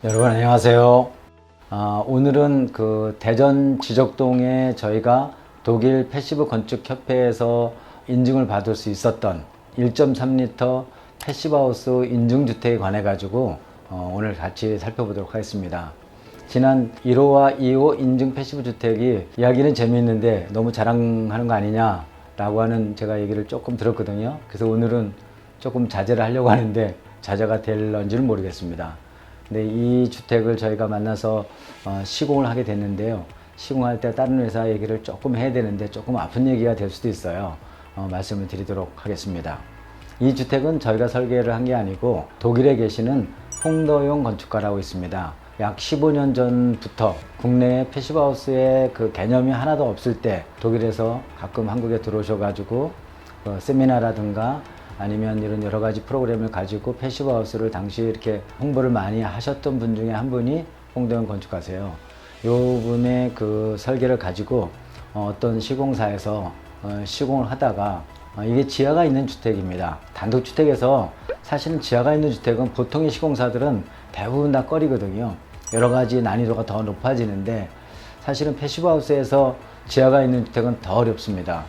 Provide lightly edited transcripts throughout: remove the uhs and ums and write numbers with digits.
여러분 안녕하세요. 오늘은 대전 지적동에 저희가 독일 패시브 건축협회에서 인증을 받을 수 있었던 1.3m 패시브하우스 인증주택에 관해 가지고 오늘 같이 살펴보도록 하겠습니다. 지난 1호와 2호 인증 패시브 주택이 이야기는 재미있는데 너무 자랑하는 거 아니냐 라고 하는 제가 얘기를 조금 들었거든요. 그래서 오늘은 조금 자제를 하려고 하는데 자제가 될런지는 모르겠습니다. 근데 이 주택을 저희가 만나서 시공을 하게 됐는데요. 시공할 때 다른 회사 얘기를 조금 해야 되는데 조금 아픈 얘기가 될 수도 있어요. 말씀을 드리도록 하겠습니다. 이 주택은 저희가 설계를 한 게 아니고 독일에 계시는 홍더용 건축가라고 있습니다. 약 15년 전부터 국내에 패시브하우스의 그 개념이 하나도 없을 때 독일에서 가끔 한국에 들어오셔가지고 세미나라든가 아니면 이런 여러 가지 프로그램을 가지고 패시브하우스를 당시 이렇게 홍보를 많이 하셨던 분 중에 한 분이 홍대영 건축가세요. 요 분의 그 설계를 가지고 어떤 시공사에서 시공을 하다가 이게 지하가 있는 주택입니다. 단독주택에서 사실은 지하가 있는 주택은 보통의 시공사들은 대부분 다 꺼리거든요. 여러 가지 난이도가 더 높아지는데 사실은 패시브하우스에서 지하가 있는 주택은 더 어렵습니다.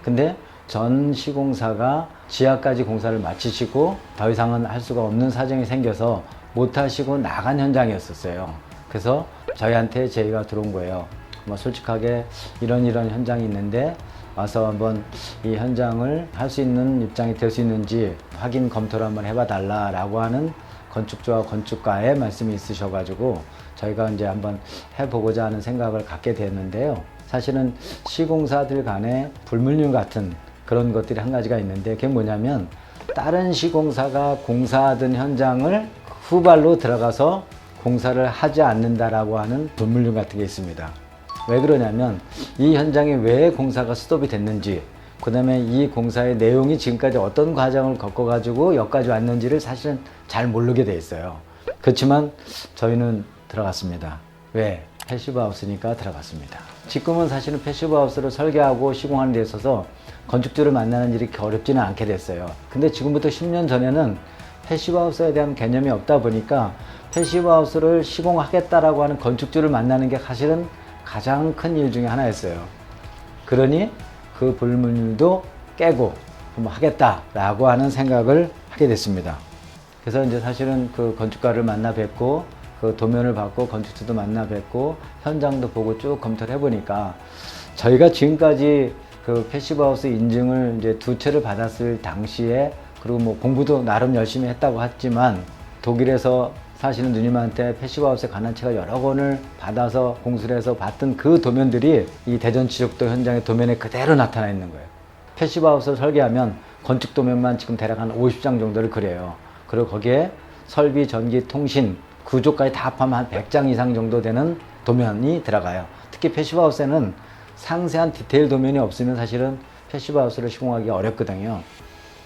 근데 전 시공사가 지하까지 공사를 마치시고 더 이상은 할 수가 없는 사정이 생겨서 못하시고 나간 현장이었었어요. 그래서 저희한테 제의가 들어온 거예요. 솔직하게 이런 현장이 있는데 와서 한번 이 현장을 할 수 있는 입장이 될 수 있는지 확인 검토를 한번 해봐 달라라고 하는 건축주와 건축가의 말씀이 있으셔가지고 저희가 이제 한번 해보고자 하는 생각을 갖게 됐는데요. 사실은 시공사들 간에 불문율 같은 그런 것들이 한 가지가 있는데 그게 뭐냐면 다른 시공사가 공사하던 현장을 후발로 들어가서 공사를 하지 않는다라고 하는 불문율 같은 게 있습니다. 왜 그러냐면 이 현장에 왜 공사가 스톱이 됐는지 그 다음에 이 공사의 내용이 지금까지 어떤 과정을 겪어가지고 여기까지 왔는지를 사실은 잘 모르게 돼 있어요. 그렇지만 저희는 들어갔습니다. 왜? 패시브하우스니까 들어갔습니다. 지금은 사실은 패시브하우스를 설계하고 시공하는 데 있어서 건축주를 만나는 일이 그렇게 어렵지는 않게 됐어요. 근데 지금부터 10년 전에는 패시브하우스에 대한 개념이 없다 보니까 패시브하우스를 시공하겠다라고 하는 건축주를 만나는 게 사실은 가장 큰 일 중에 하나였어요. 그러니 그 불문율도 깨고 한번 하겠다라고 하는 생각을 하게 됐습니다. 그래서 이제 사실은 그 건축가를 만나 뵙고 그 도면을 받고 건축주도 만나 뵙고 현장도 보고 쭉 검토를 해보니까 저희가 지금까지 그 패시브하우스 인증을 이제 2채를 받았을 당시에 그리고 뭐 공부도 나름 열심히 했다고 했지만 독일에서 사실은 누님한테 패시브하우스에 관한 책을 여러 권을 받아서 공수를 해서 봤던 그 도면들이 이 대전 지적도 현장의 도면에 그대로 나타나 있는 거예요. 패시브하우스를 설계하면 건축 도면만 지금 대략 한 50장 정도를 그려요. 그리고 거기에 설비, 전기, 통신, 구조까지 다 합하면 한 100장 이상 정도 되는 도면이 들어가요. 특히 패시브하우스에는 상세한 디테일 도면이 없으면 사실은 패시브하우스를 시공하기가 어렵거든요.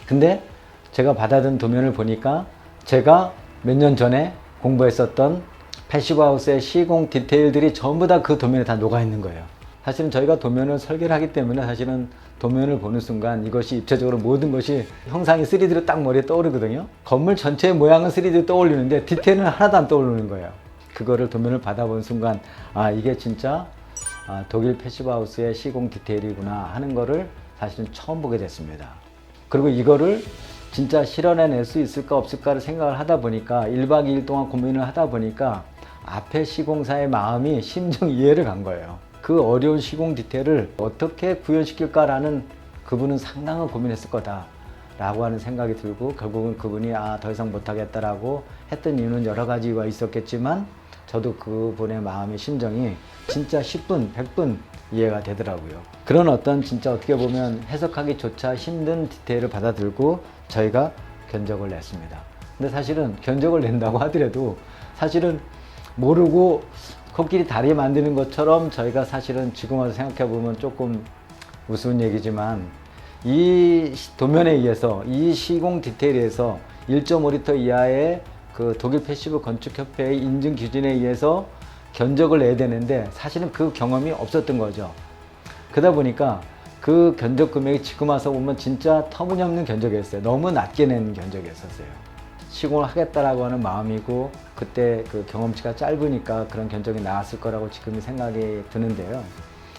근데 제가 받아든 도면을 보니까 제가 몇 년 전에 공부했었던 패시브하우스의 시공 디테일들이 전부 다 그 도면에 다 녹아 있는 거예요. 사실은 저희가 도면을 설계를 하기 때문에 사실은 도면을 보는 순간 이것이 입체적으로 모든 것이 형상이 3D로 딱 머리에 떠오르거든요. 건물 전체의 모양은 3D로 떠올리는데 디테일은 하나도 안 떠오르는 거예요. 그거를 도면을 받아본 순간 이게 진짜 독일 패시브하우스의 시공 디테일이구나 하는 거를 사실은 처음 보게 됐습니다. 그리고 이거를 진짜 실현해낼 수 있을까 없을까를 생각을 하다 보니까 1박 2일 동안 고민을 하다 보니까 앞에 시공사의 마음이 심정 이해를 간 거예요. 그 어려운 시공 디테일을 어떻게 구현시킬까라는 그분은 상당한 고민했을 거다 라고 하는 생각이 들고 결국은 그분이 더 이상 못하겠다라고 했던 이유는 여러 가지가 있었겠지만 저도 그분의 마음의 심정이 진짜 10분, 100분 이해가 되더라고요. 그런 어떤 진짜 어떻게 보면 해석하기조차 힘든 디테일을 받아들고 저희가 견적을 냈습니다. 근데 사실은 견적을 낸다고 하더라도 사실은 모르고 코끼리 다리 만드는 것처럼 저희가 사실은 지금 와서 생각해 보면 조금 우스운 얘기지만 이 도면에 의해서 이 시공 디테일에 의해서 1.5m 이하의 그 독일 패시브 건축협회의 인증 기준에 의해서 견적을 내야 되는데 사실은 그 경험이 없었던 거죠. 그러다 보니까 그 견적 금액이 지금 와서 보면 진짜 터무니없는 견적이었어요. 너무 낮게 낸 견적이었어요. 시공을 하겠다라고 하는 마음이고 그때 그 경험치가 짧으니까 그런 견적이 나왔을 거라고 지금 생각이 드는데요.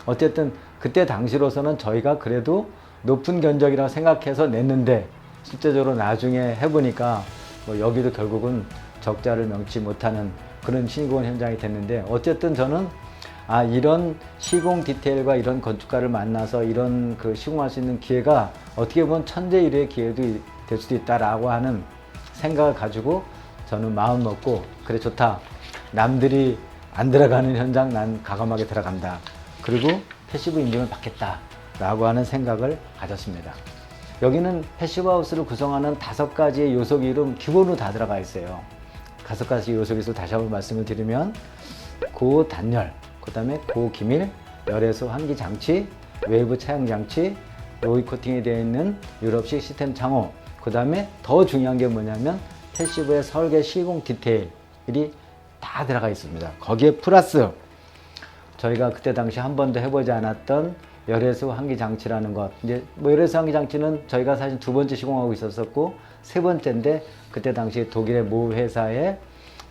어쨌든 그때 당시로서는 저희가 그래도 높은 견적이라고 생각해서 냈는데 실제적으로 나중에 해보니까 뭐 여기도 결국은 적자를 명치 못하는 그런 시공 현장이 됐는데, 어쨌든 저는 이런 시공 디테일과 이런 건축가를 만나서 이런 그 시공할 수 있는 기회가 어떻게 보면 천재일의 기회도 될 수도 있다라고 하는 생각을 가지고 저는 마음 먹고, 그래 좋다, 남들이 안 들어가는 현장 난 과감하게 들어간다, 그리고 패시브 인증을 받겠다 라고 하는 생각을 가졌습니다. 여기는 패시브 하우스를 구성하는 5가지의 요소기 이름 기본으로 다 들어가 있어요. 5가지 요소기에서 다시 한번 말씀을 드리면 고단열, 그 다음에 고기밀, 열애수 환기 장치, 외부 차양 장치, 로이 코팅이 되어 있는 유럽식 시스템 창호, 그 다음에 더 중요한 게 뭐냐면 패시브의 설계 시공 디테일이 다 들어가 있습니다. 거기에 플러스 저희가 그때 당시 한 번도 해보지 않았던 열애수 환기 장치라는 것. 이제 뭐 열애수 환기 장치는 저희가 사실 2번째 시공하고 있었었고 3번째인데 그때 당시 독일의 모 회사에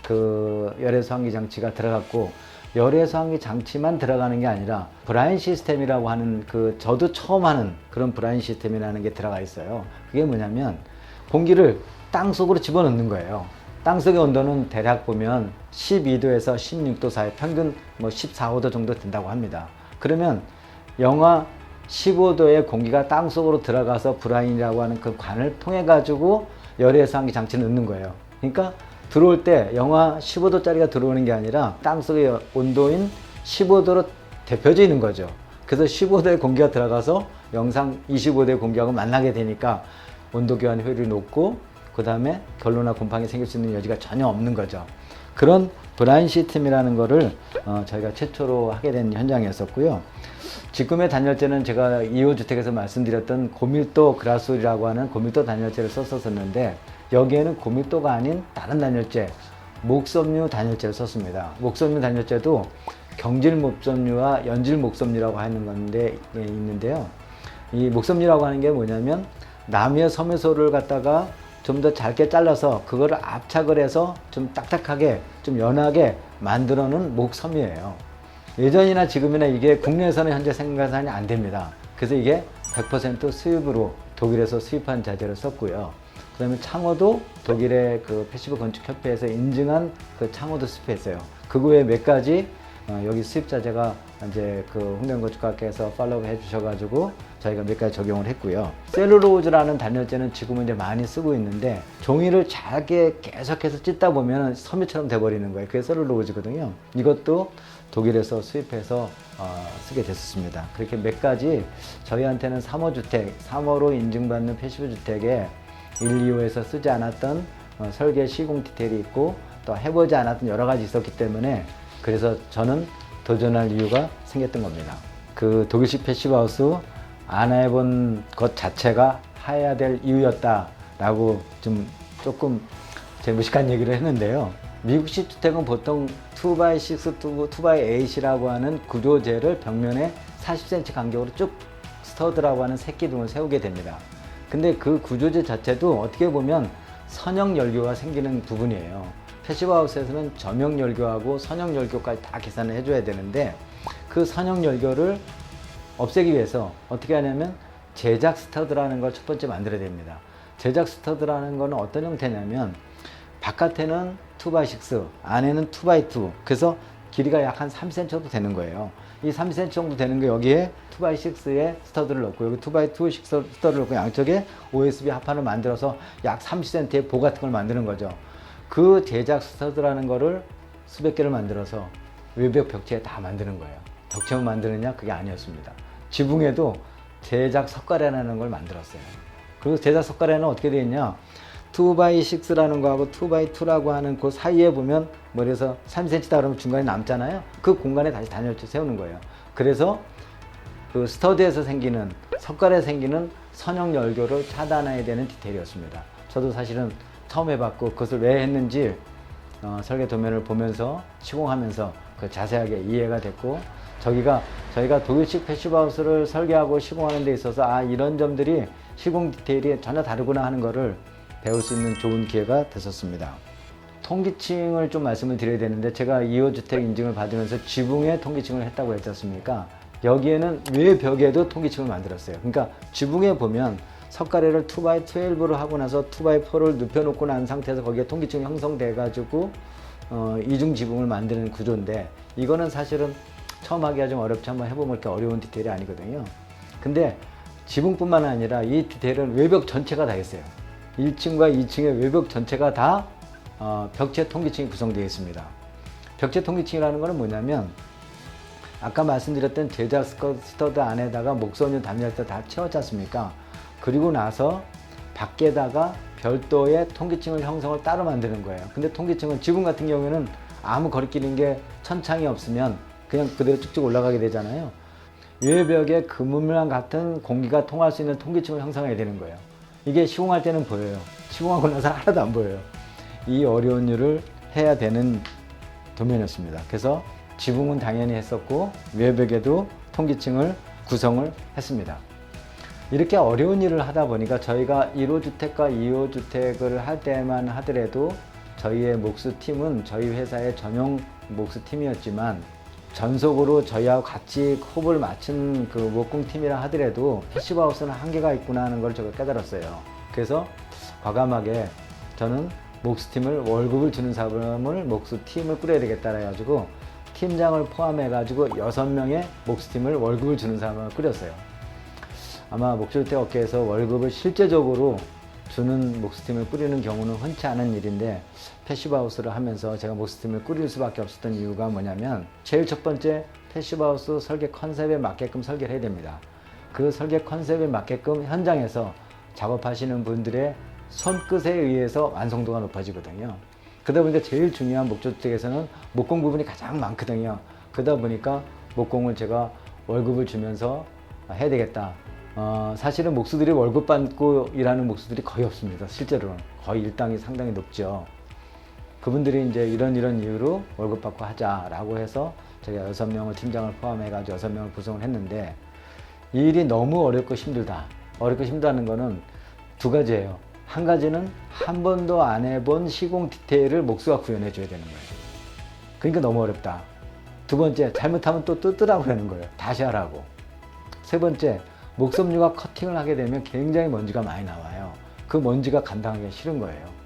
그 열애수 환기 장치가 들어갔고, 열애수 환기 장치만 들어가는 게 아니라 브라인 시스템이라고 하는 그 저도 처음 하는 그런 브라인 시스템이라는 게 들어가 있어요. 그게 뭐냐면 공기를 땅속으로 집어넣는 거예요. 땅속의 온도는 대략 보면 12도에서 16도 사이, 평균 뭐 14, 5도 정도 된다고 합니다. 그러면 영하 15도의 공기가 땅속으로 들어가서 브라인이라고 하는 그 관을 통해 가지고 열애수 환기 장치를 넣는 거예요. 그러니까 들어올 때 영하 15도짜리가 들어오는 게 아니라 땅속의 온도인 15도로 데펴져 있는 거죠. 그래서 15도의 공기가 들어가서 영상 25도의 공기하고 만나게 되니까 온도 교환 효율이 높고 그 다음에 결로나 곰팡이 생길 수 있는 여지가 전혀 없는 거죠. 그런 브라인 시스템이라는 거를 저희가 최초로 하게 된 현장이었었고요. 지금의 단열재는 제가 2호 주택에서 말씀드렸던 고밀도 그라솔이라고 하는 고밀도 단열재를 썼었는데, 여기에는 고밀도가 아닌 다른 단열재, 목섬유 단열재를 썼습니다. 목섬유 단열재도 경질 목섬유와 연질 목섬유라고 하는 건데 있는데요. 이 목섬유라고 하는 게 뭐냐면 나무의 섬유소를 갖다가 좀 더 짧게 잘라서 그거를 압착을 해서 좀 딱딱하게 좀 연하게 만들어 놓은 목섬유예요. 예전이나 지금이나 이게 국내에서는 현재 생산이 안 됩니다. 그래서 이게 100% 수입으로 독일에서 수입한 자재를 썼고요. 그 다음에 창호도 독일의 그 패시브 건축협회에서 인증한 그 창호도 수입했어요. 그 외에 몇 가지 여기 수입 자재가 이제 그 홍대건축학회에서 팔로우 해주셔가지고 저희가 몇 가지 적용을 했고요. 셀룰로즈라는 단열재는 지금은 이제 많이 쓰고 있는데 종이를 잘게 계속해서 찢다 보면 섬유처럼 돼버리는 거예요. 그게 셀룰로즈거든요. 이것도 독일에서 수입해서 쓰게 됐었습니다. 그렇게 몇 가지 저희한테는 3호 주택, 3호로 인증받는 패시브 주택에 1, 2호에서 쓰지 않았던 설계 시공 디테일이 있고 또 해보지 않았던 여러 가지 있었기 때문에, 그래서 저는 도전할 이유가 생겼던 겁니다. 그 독일식 패시브 하우스 안 해본 것 자체가 해야 될 이유였다라고 좀 조금 제 무식한 얘기를 했는데요. 미국식 주택은 보통 2x6, 2x8이라고 하는 구조재를 벽면에 40cm 간격으로 쭉 스터드라고 하는 새기둥을 세우게 됩니다. 근데 그 구조재 자체도 어떻게 보면 선형 열교가 생기는 부분이에요. 패시브 하우스에서는 점형 열교하고 선형 열교까지 다 계산을 해줘야 되는데, 그 선형 열교를 없애기 위해서 어떻게 하냐면 제작 스터드라는 걸 첫 번째 만들어야 됩니다. 제작 스터드라는 거는 어떤 형태냐면 바깥에는 2x6, 안에는 2x2, 그래서 길이가 약 한 3cm 정도 되는 거예요. 이 3cm 정도 되는 게 여기에 2x6에 스터드를 넣고 여기 2x2 스터드를 넣고 양쪽에 OSB 합판을 만들어서 약 30cm의 보 같은 걸 만드는 거죠. 그 제작 스터드라는 거를 수백 개를 만들어서 외벽 벽체에 다 만드는 거예요. 벽체만 만드느냐? 그게 아니었습니다. 지붕에도 제작 석가래라는 걸 만들었어요. 그리고 제작 석가래는 어떻게 되어 있냐? 2x6라는 거하고 2x2라고 하는 그 사이에 보면 머리에서 3cm다 그러면 중간에 남잖아요. 그 공간에 다시 단열재 세우는 거예요. 그래서 그 스터드에서 생기는 석가래 생기는 선형 열교를 차단해야 되는 디테일이었습니다. 저도 사실은 처음 해봤고 그것을 왜 했는지 설계 도면을 보면서 시공하면서 그 자세하게 이해가 됐고, 저희가 독일식 패시브 하우스를 설계하고 시공하는 데 있어서 이런 점들이 시공 디테일이 전혀 다르구나 하는 거를 배울 수 있는 좋은 기회가 됐었습니다. 통기층을 좀 말씀을 드려야 되는데, 제가 2호 주택 인증을 받으면서 지붕에 통기층을 했다고 했지 않습니까? 여기에는 외벽에도 통기층을 만들었어요. 그러니까 지붕에 보면 석가래를 2x12로 하고 나서 2x4를 눕혀놓고 난 상태에서 거기에 통기층이 형성돼 가지고 이중 지붕을 만드는 구조인데, 이거는 사실은 처음 하기가 좀 어렵지, 한번 해보면 그렇게 어려운 디테일이 아니거든요. 근데 지붕뿐만 아니라 이 디테일은 외벽 전체가 다 있어요. 1층과 2층의 외벽 전체가 다 벽체 통기층이 구성되어 있습니다. 벽체 통기층이라는 것은 뭐냐면, 아까 말씀드렸던 제작 스터드 안에다가 목선유 단열재 다 채웠지 않습니까? 그리고 나서 밖에다가 별도의 통기층을 형성을 따로 만드는 거예요. 근데 통기층은 지붕 같은 경우에는 아무 거리끼는 게 천창이 없으면 그냥 그대로 쭉쭉 올라가게 되잖아요. 외벽에 그물망 같은 공기가 통할 수 있는 통기층을 형성해야 되는 거예요. 이게 시공할 때는 보여요. 시공하고 나서 하나도 안 보여요. 이 어려운 일을 해야 되는 도면이었습니다. 그래서 지붕은 당연히 했었고 외벽에도 통기층을 구성을 했습니다. 이렇게 어려운 일을 하다 보니까 저희가 1호 주택과 2호 주택을 할 때만 하더라도 저희의 목수팀은 저희 회사의 전용 목수팀이었지만, 전속으로 저희하고 같이 호흡을 맞춘 그 목공팀이라 하더라도 패시브하우스는 한계가 있구나 하는 걸 제가 깨달았어요. 그래서 과감하게 저는 목수팀을, 월급을 주는 사람을 목수팀을 꾸려야 되겠다 해가지고 팀장을 포함해가지고 6명의 목수팀을, 월급을 주는 사람을 꾸렸어요. 아마 목조주택 업계에서 월급을 실제적으로 주는 목수팀을 꾸리는 경우는 흔치 않은 일인데, 패시브하우스를 하면서 제가 목수팀을 꾸릴 수밖에 없었던 이유가 뭐냐면, 제일 첫 번째, 패시브하우스 설계 컨셉에 맞게끔 설계를 해야 됩니다. 그 설계 컨셉에 맞게끔 현장에서 작업하시는 분들의 손끝에 의해서 완성도가 높아지거든요. 그러다 보니까 제일 중요한 목조주택에서는 목공 부분이 가장 많거든요. 그러다 보니까 목공을 제가 월급을 주면서 해야 되겠다. 사실은 목수들이 월급 받고 일하는 목수들이 거의 없습니다. 실제로는 거의 일당이 상당히 높죠. 그분들이 이제 이런 이유로 월급 받고 하자라고 해서 제가 6명을, 팀장을 포함해가지고 6명을 구성을 했는데, 이 일이 너무 어렵고 힘들다. 어렵고 힘들다는 거는 두 가지예요. 한 가지는 한 번도 안 해본 시공 디테일을 목수가 구현해 줘야 되는 거예요. 그러니까 너무 어렵다. 두 번째, 잘못하면 또 뜯으라고 하는 거예요. 다시 하라고. 세 번째, 목섬유가 커팅을 하게 되면 굉장히 먼지가 많이 나와요. 그 먼지가 감당하기 싫은 거예요.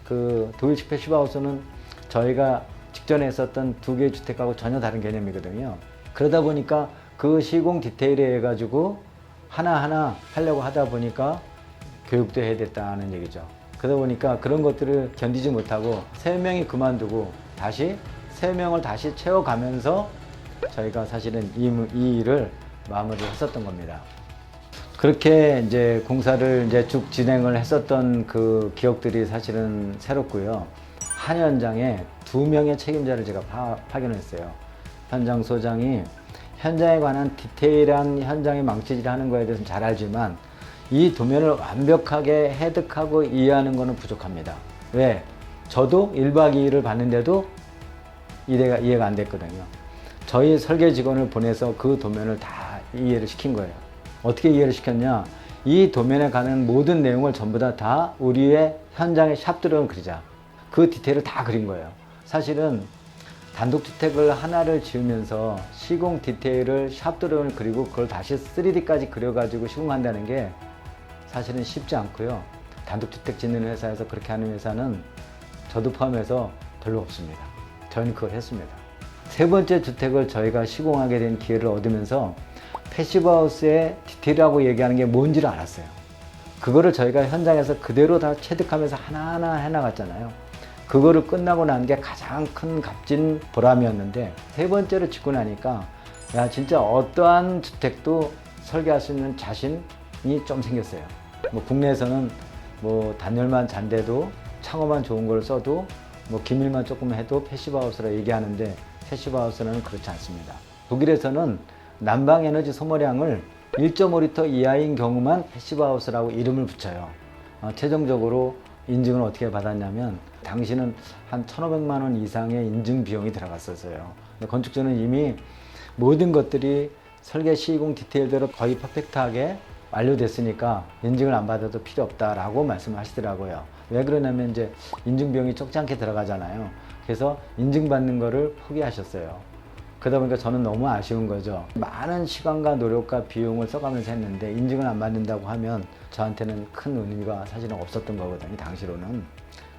그 독일식 패시브하우스는 저희가 직전에 했었던 2개의 주택하고 전혀 다른 개념이거든요. 그러다 보니까 그 시공 디테일에 해가지고 하나하나 하려고 하다 보니까 교육도 해야 됐다는 얘기죠. 그러다 보니까 그런 것들을 견디지 못하고 3명이 그만두고 다시 3명을 다시 채워가면서 저희가 사실은 이 일을 마무리를 했었던 겁니다. 그렇게 이제 공사를 이제 쭉 진행을 했었던 그 기억들이 사실은 새롭고요. 한 현장에 2명의 책임자를 제가 파견했어요. 현장 소장이 현장에 관한 디테일한 현장의 망치질을 하는 거에 대해서는 잘 알지만, 이 도면을 완벽하게 해득하고 이해하는 것은 부족합니다. 왜? 저도 1박 2일을 봤는데도 이해가 안 됐거든요. 저희 설계 직원을 보내서 그 도면을 다 이해를 시킨 거예요. 어떻게 이해를 시켰냐? 이 도면에 가는 모든 내용을 전부 다 우리의 현장의 샵 드로잉을 그리자. 그 디테일을 다 그린 거예요. 사실은 단독주택을 하나를 지으면서 시공 디테일을 샵 드로잉을 그리고 그걸 다시 3D까지 그려가지고 시공한다는 게 사실은 쉽지 않고요. 단독주택 짓는 회사에서 그렇게 하는 회사는 저도 포함해서 별로 없습니다. 저는 그걸 했습니다. 세 번째 주택을 저희가 시공하게 된 기회를 얻으면서 패시브하우스의 디테일이라고 얘기하는 게 뭔지를 알았어요. 그거를 저희가 현장에서 그대로 다 체득하면서 하나하나 해나갔잖아요. 그거를 끝나고 난 게 가장 큰 값진 보람이었는데, 세 번째로 짓고 나니까 야, 진짜 어떠한 주택도 설계할 수 있는 자신이 좀 생겼어요. 뭐 국내에서는 뭐 단열만 잔데도 창호만 좋은 걸 써도 뭐 기밀만 조금 해도 패시브하우스라 얘기하는데, 패시브하우스는 그렇지 않습니다. 독일에서는 난방 에너지 소모량을 1.5리터 이하인 경우만 패시브하우스라고 이름을 붙여요. 최종적으로 인증을 어떻게 받았냐면, 당시는 한 1,500만 원 이상의 인증 비용이 들어갔었어요. 건축주는 이미 모든 것들이 설계 시공 디테일대로 거의 퍼펙트하게 완료됐으니까 인증을 안 받아도 필요 없다라고 말씀하시더라고요. 왜 그러냐면 이제 인증 비용이 적지 않게 들어가잖아요. 그래서 인증받는 거를 포기하셨어요. 그러다 보니까 저는 너무 아쉬운 거죠. 많은 시간과 노력과 비용을 써가면서 했는데 인증을 안 받는다고 하면 저한테는 큰 의미가 사실은 없었던 거거든요, 당시로는.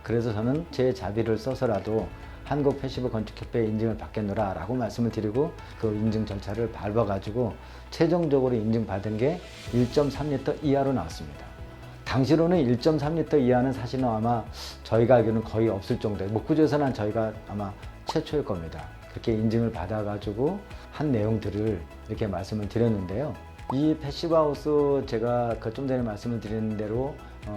그래서 저는 제 자비를 써서라도 한국 패시브 건축협회 인증을 받겠노라 라고 말씀을 드리고 그 인증 절차를 밟아가지고 최종적으로 인증받은 게 1.3리터 이하로 나왔습니다. 당시로는 1.3리터 이하는 사실은 아마 저희가 알기로는 거의 없을 정도예요. 목구조에서는 저희가 아마 최초일 겁니다. 그렇게 인증을 받아가지고 한 내용들을 이렇게 말씀을 드렸는데요. 이 패시브하우스 제가 그 좀 전에 말씀을 드린 대로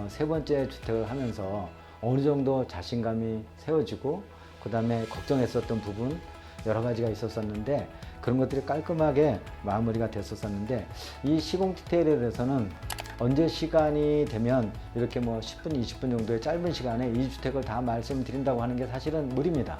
세 번째 주택을 하면서 어느 정도 자신감이 세워지고 그 다음에 걱정했었던 부분 여러 가지가 있었었는데 그런 것들이 깔끔하게 마무리가 됐었는데 이 시공 디테일에 대해서는 언제 시간이 되면 이렇게 뭐 10분, 20분 정도의 짧은 시간에 이 주택을 다 말씀드린다고 하는 게 사실은 무리입니다.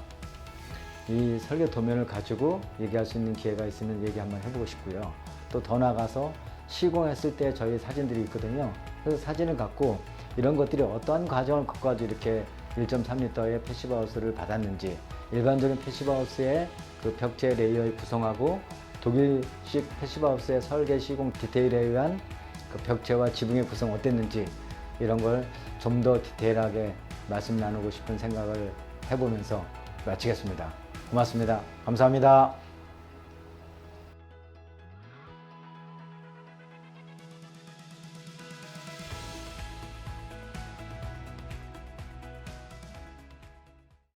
이 설계 도면을 가지고 얘기할 수 있는 기회가 있으면 얘기 한번 해보고 싶고요. 또 더 나가서 시공했을 때 저희 사진들이 있거든요. 그래서 사진을 갖고 이런 것들이 어떠한 과정을 거쳐가지고 이렇게 1.3리터의 패시브하우스를 받았는지, 일반적인 패시브하우스의 그 벽체 레이어의 구성하고 독일식 패시브하우스의 설계 시공 디테일에 의한 그 벽체와 지붕의 구성 어땠는지 이런 걸 좀 더 디테일하게 말씀 나누고 싶은 생각을 해보면서 마치겠습니다. 고맙습니다. 감사합니다.